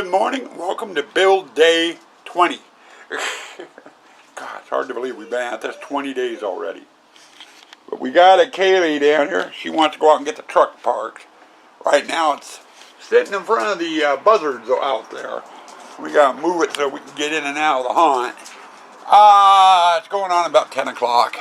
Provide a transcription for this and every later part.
Good morning. Welcome to build day 20. God, it's hard to believe we've been at this 20 days already. But we got a Kaylee down here. She wants to go out and get the truck parked. Right now it's sitting in front of the buzzards out there. We got to move it so we can get in and out of the haunt. It's going on about 10 o'clock.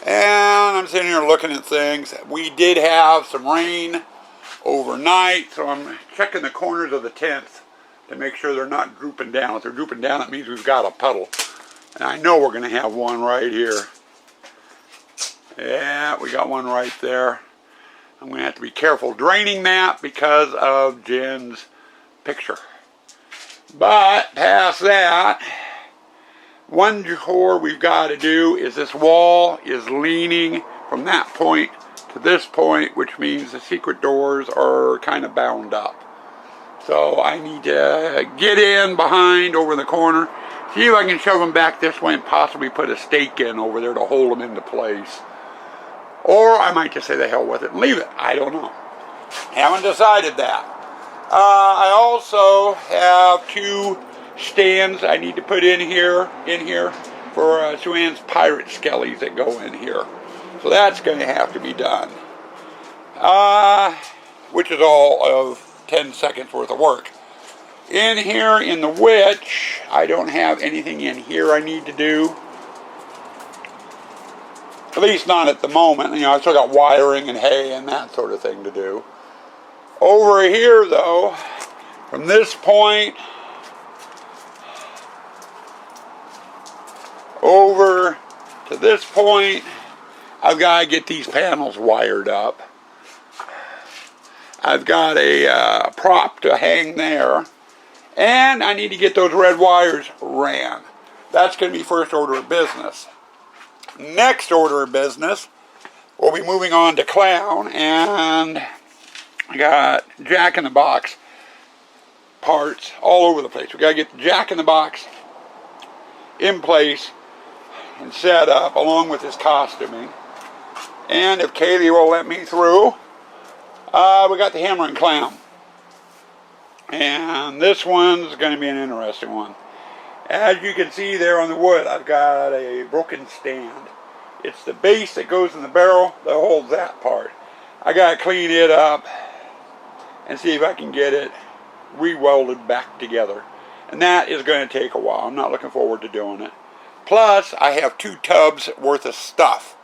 And I'm sitting here looking at things. We did have some rain overnight, so I'm checking the corners of the tents to make sure they're not drooping down. If they're drooping down, that means we've got a puddle. And I know we're going to have one right here. Yeah, we got one right there. I'm going to have to be careful draining that because of Jen's picture. But past that, one chore we've got to do is this wall is leaning from that point to this point, which means the secret doors are kind of bound up. So I need to get in behind over the corner, see if I can shove them back this way and possibly put a stake in over there to hold them into place. Or I might just say the hell with it and leave it. I don't know. Haven't decided that. I also have two stands I need to put in here for Sue Ann's pirate skellies that go in here. So that's going to have to be done. Which is all of 10 seconds worth of work. In here in the witch, I don't have anything in here I need to do. At least not at the moment. You know, I still got wiring and hay and that sort of thing to do. Over here though, from this point over to this point, I've got to get these panels wired up. I've got a prop to hang there. And I need to get those red wires ran. That's going to be first order of business. Next order of business, we'll be moving on to clown. And I got jack-in-the-box parts all over the place. We got to get the jack-in-the-box in place and set up along with his costuming. And if Kaylee will let me through, we got the hammer and clown. And this one's going to be an interesting one. As you can see there on the wood, I've got a broken stand. It's the base that goes in the barrel that holds that part. I got to clean it up and see if I can get it re-welded back together. And that is going to take a while. I'm not looking forward to doing it. Plus, I have 2 tubs worth of stuff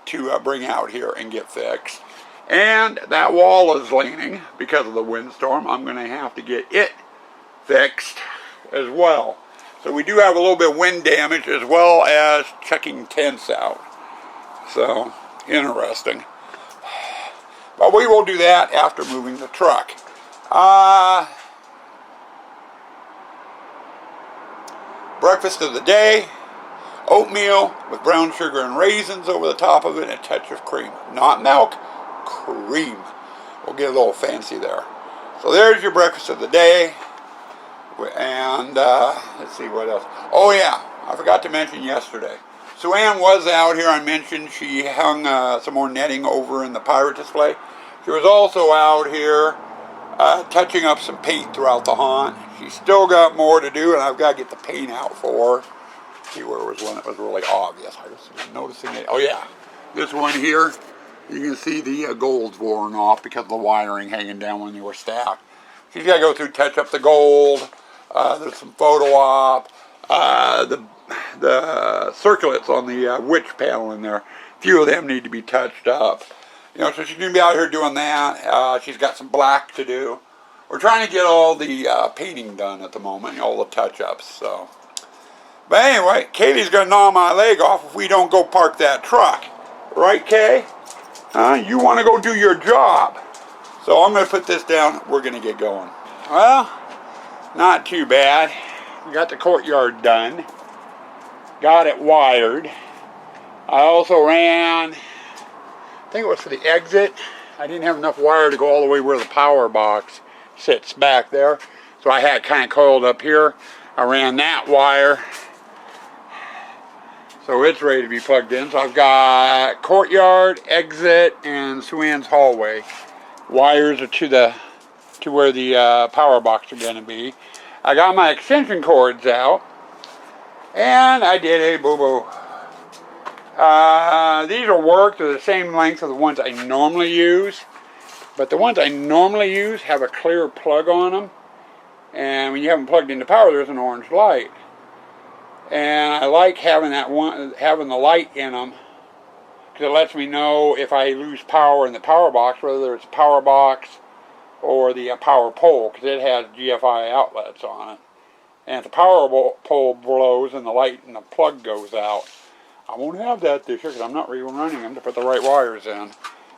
to bring out here and get fixed. And that wall is leaning because of the windstorm. I'm going to have to get it fixed as well. So we do have a little bit of wind damage as well as checking tents out. So, interesting. But we will do that after moving the truck. Breakfast of the day. Oatmeal with brown sugar and raisins over the top of it and a touch of cream. Not milk, cream. We'll get a little fancy there. So there's your breakfast of the day. And let's see what else. Oh yeah, I forgot to mention yesterday. Sue Ann was out here. I mentioned she hung some more netting over in the pirate display. She was also out here touching up some paint throughout the haunt. She's still got more to do, and I've got to get the paint out for her. See where it was one that was really obvious. I was noticing it. Oh yeah, this one here, you can see the gold's worn off because of the wiring hanging down when they were stacked. She's got to go through, touch up the gold. There's some photo op. The circlets on the witch panel in there, a few of them need to be touched up. You know, so she's going to be out here doing that. She's got some black to do. We're trying to get all the painting done at the moment, all the touch-ups, so. But anyway, Katie's going to gnaw my leg off if we don't go park that truck. Right, Kay? You want to go do your job. So I'm going to put this down. We're going to get going. Well, not too bad. We got the courtyard done. Got it wired. I also ran, I think it was for the exit. I didn't have enough wire to go all the way where the power box sits back there. So I had it kind of coiled up here. I ran that wire. So it's ready to be plugged in. So I've got courtyard, exit, and Sue Ann's hallway. Wires are to the to where the power box are going to be. I got my extension cords out, and I did a boo-boo. These will work. They're the same length as the ones I normally use, but the ones I normally use have a clear plug on them, and when you have them plugged into power, there's an orange light. And I like having having the light in them, because it lets me know if I lose power in the power box, whether it's a power box or the power pole, because it has GFI outlets on it. And if the power pole blows and the light and the plug goes out, I won't have that this year because I'm not rerunning them to put the right wires in.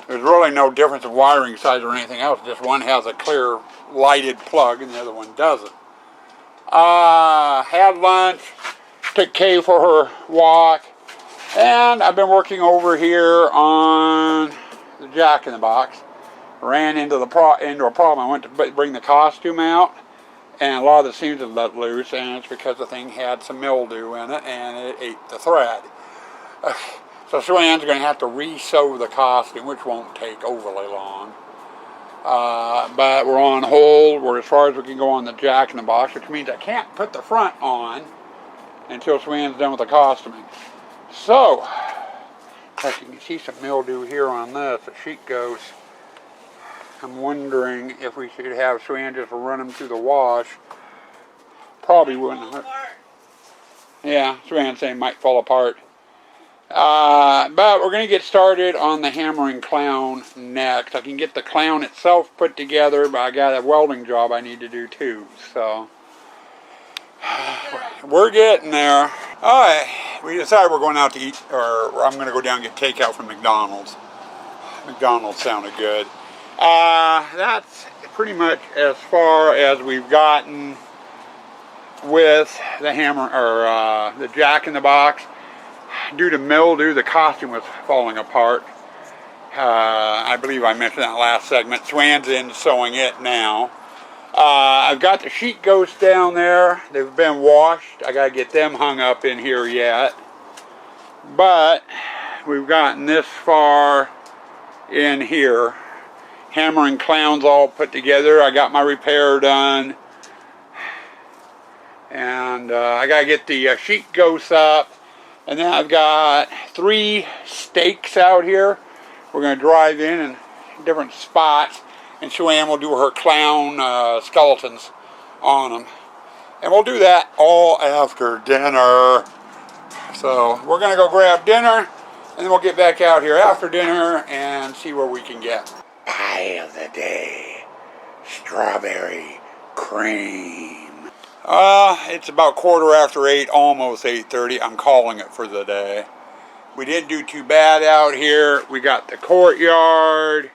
There's really no difference in wiring size or anything else. Just one has a clear lighted plug and the other one doesn't. Had lunch, took Kay for her walk, and I've been working over here on the Jack-in-the-Box. Ran into a problem. I went to bring the costume out, and a lot of the seams had let loose, and it's because the thing had some mildew in it, and it ate the thread. So Sue-Ann's going to have to re-sew the costume, which won't take overly long. But we're on hold. We're as far as we can go on the Jack-in-the-Box, which means I can't put the front on until Sue-Ann's done with the costuming. So, like you can see some mildew here on this. The sheet goes. I'm wondering if we should have Sue-Ann just run them through the wash. Probably wouldn't hurt. Yeah, Sue-Ann's saying might fall apart. But we're going to get started on the hammering clown next. I can get the clown itself put together, but I got a welding job I need to do too. So, we're getting there. Alright, we decided we're going out to eat, or I'm going to go down and get takeout from McDonald's. McDonald's sounded good. That's pretty much as far as we've gotten with the hammer, or the Jack-in-the-Box. Due to mildew, the costume was falling apart. I believe I mentioned that in the last segment. Sue-Ann's in sewing it now. I've got the sheet ghosts down there. They've been washed. I got to get them hung up in here yet. But we've gotten this far in here. Hammering clowns all put together. I got my repair done. And I got to get the sheet ghosts up. And then I've got 3 stakes out here. We're going to drive in different spots. And Sue-Ann will do her clown skeletons on them. And we'll do that all after dinner. So we're going to go grab dinner. And then we'll get back out here after dinner and see where we can get. Pie of the day. Strawberry cream. It's about 8:15, almost 8:30. I'm calling it for the day. We didn't do too bad out here. We got the courtyard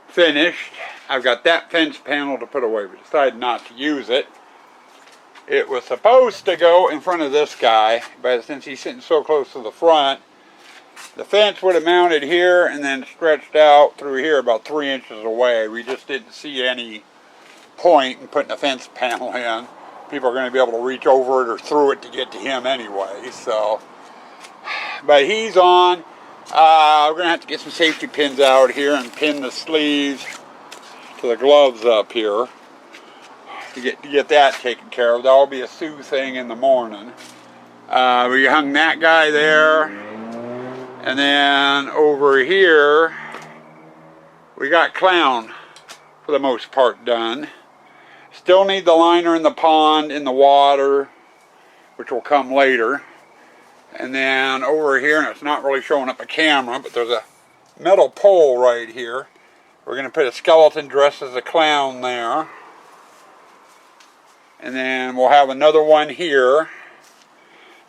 finished. I've got that fence panel to put away. We decided not to use it. It was supposed to go in front of this guy, but since he's sitting so close to the front, the fence would have mounted here and then stretched out through here about 3 inches away. We just didn't see any point in putting a fence panel in. People are going to be able to reach over it or through it to get to him anyway. So, but he's on. We're going to have to get some safety pins out here and pin the sleeves to the gloves up here to get that taken care of. That'll be a Sue thing in the morning. We hung that guy there. And then over here, we got clown for the most part done. Still need the liner in the pond in the water, which will come later. And then over here, and it's not really showing up a camera, but there's a metal pole right here. We're going to put a skeleton dressed as a clown there. And then we'll have another one here.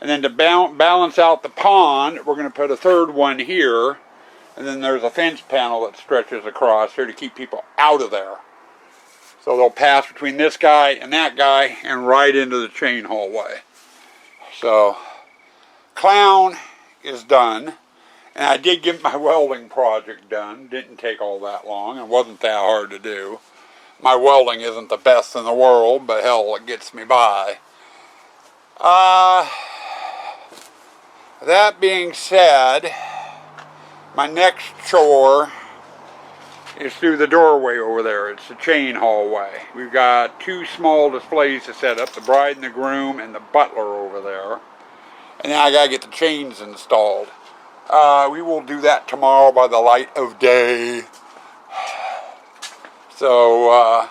And then to balance out the pond, we're going to put a third one here. And then there's a fence panel that stretches across here to keep people out of there. So they'll pass between this guy and that guy and right into the chain hallway. So, clown is done. And I did get my welding project done. Didn't take all that long. It wasn't that hard to do. My welding isn't the best in the world, but hell, it gets me by. That being said, my next chore is through the doorway over there. It's the chain hallway. We've got 2 small displays to set up, the bride and the groom and the butler over there. And now I gotta get the chains installed. We will do that tomorrow by the light of day. So,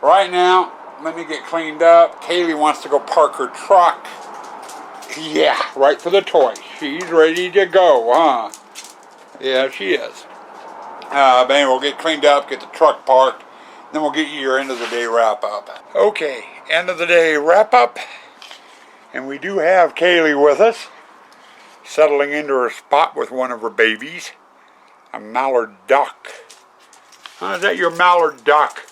right now, let me get cleaned up. Kaylee wants to go park her truck. Yeah, right for the toy. She's ready to go, huh? Yeah, she is. But anyway, we'll get cleaned up, get the truck parked, then we'll get you your end of the day wrap up. Okay, end of the day wrap up. And we do have Kaylee with us, settling into her spot with one of her babies, a mallard duck. Is that your mallard duck?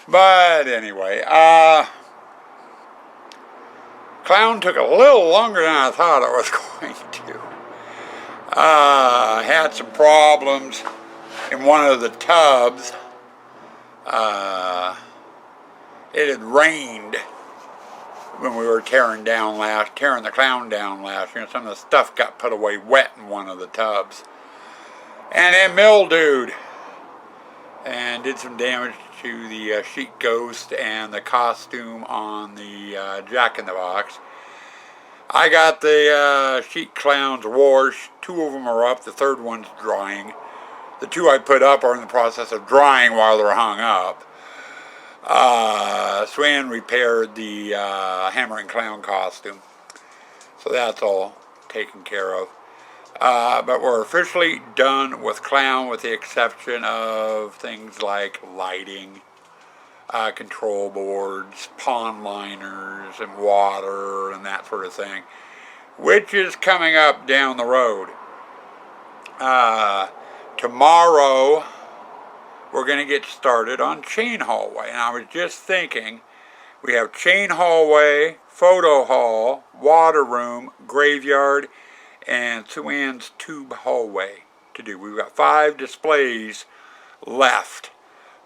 But anyway, clown took a little longer than I thought it was going to. Had some problems in one of the tubs. It had rained when we were tearing the clown down last year. Some of the stuff got put away wet in one of the tubs. And it mildewed and did some damage to the sheet ghost and the costume on the Jack-in-the-Box. I got the sheet clowns washed. 2 of them are up. The 3rd one's drying. The 2 I put up are in the process of drying while they're hung up. Swan repaired the Hammering Clown costume. So that's all taken care of. But we're officially done with clown with the exception of things like lighting, control boards, pond liners, and water, and that sort of thing, which is coming up down the road. Tomorrow, we're going to get started on chain hallway. And I was just thinking, we have chain hallway, photo hall, water room, graveyard, and Suan's tube hallway to do. We've got 5 displays left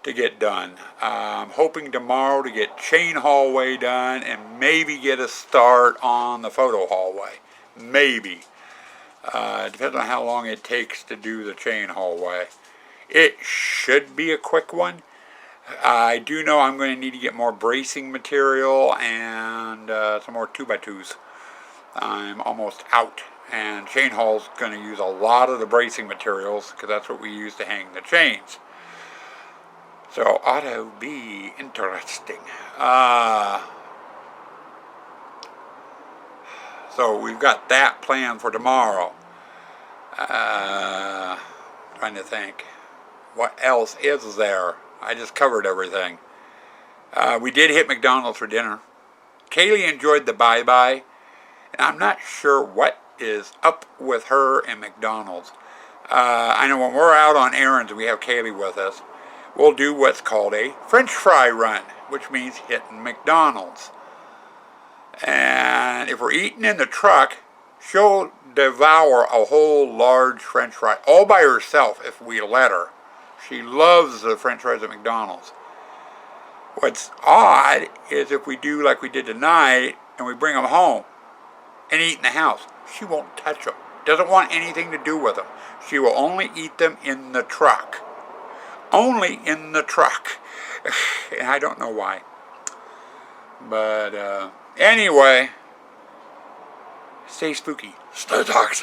to get done. I'm hoping tomorrow to get chain hallway done and maybe get a start on the photo hallway. Maybe. Depends on how long it takes to do the chain hallway. It should be a quick one. I do know I'm going to need to get more bracing material and some more 2x2s. I'm almost out. And chain hall's going to use a lot of the bracing materials because that's what we use to hang the chains. So ought to be interesting. So we've got that planned for tomorrow. Trying to think. What else is there? I just covered everything. We did hit McDonald's for dinner. Kaylee enjoyed the bye-bye. And I'm not sure what is up with her and McDonald's. I know when we're out on errands and we have Kaylee with us, we'll do what's called a French fry run, which means hitting McDonald's. And if we're eating in the truck, she'll devour a whole large French fry all by herself if we let her. She loves the French fries at McDonald's. What's odd is if we do like we did tonight and we bring them home and eat in the house, she won't touch them. Doesn't want anything to do with them. She will only eat them in the truck. Only in the truck. And I don't know why. But anyway, stay spooky, stay toxic.